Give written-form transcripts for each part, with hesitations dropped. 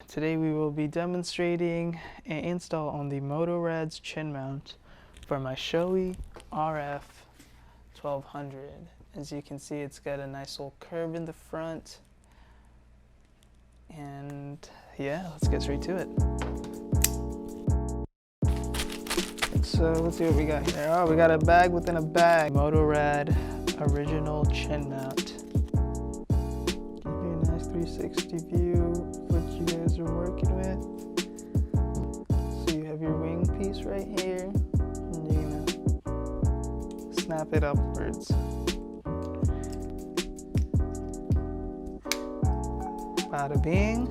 Today we will be demonstrating an install on the Motoradds chin mount for my Shoei RF 1200. As you can see, it's got a nice little curve in the front. And yeah, let's get straight to it. So let's see what we got here. Oh, we got a bag within a bag. Motoradds original chin mount. Give you a nice 360 view of what you guys are working with. So you have your wing piece right here, and you're gonna snap it upwards. Bada bing.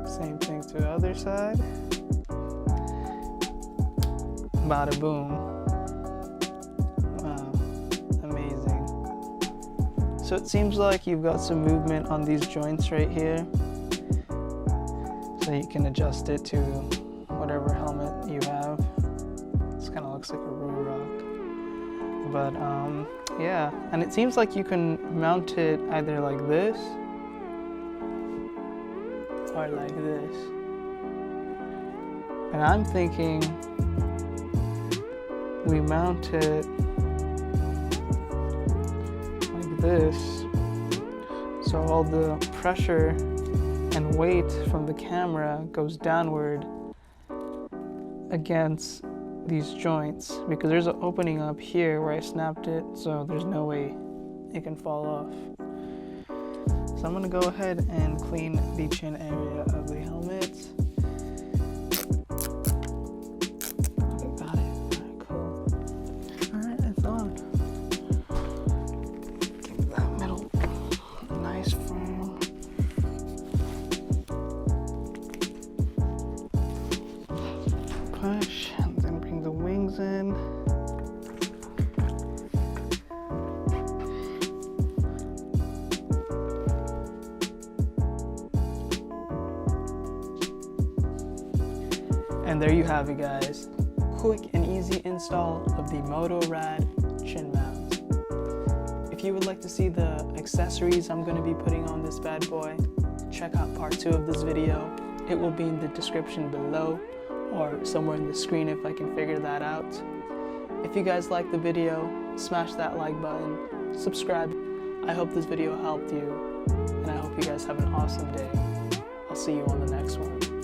Same thing to the other side. Bada boom. Wow, amazing. So it seems like you've got some movement on these joints right here. So you can adjust it to whatever helmet you have. This kind of looks like a Roo Rock. But yeah, and it seems like you can mount it either like this or like this. And I'm thinking we mount it like this, so all the pressure and weight from the camera goes downward against these joints, because there's an opening up here where I snapped it, so there's no way it can fall off. So I'm gonna go ahead and clean the chin area of the helmet. Got it. Alright, cool. Alright, it's on. Keep that middle nice firm. Push, and then bring the wings in. And there you have it, guys. Quick and easy install of the Motoradds chin mount. If you would like to see the accessories I'm going to be putting on this bad boy, check out part 2 of this video. It will be in the description below or somewhere in the screen if I can figure that out. If you guys liked the video, smash that like button, subscribe. I hope this video helped you, and I hope you guys have an awesome day. I'll see you on the next one.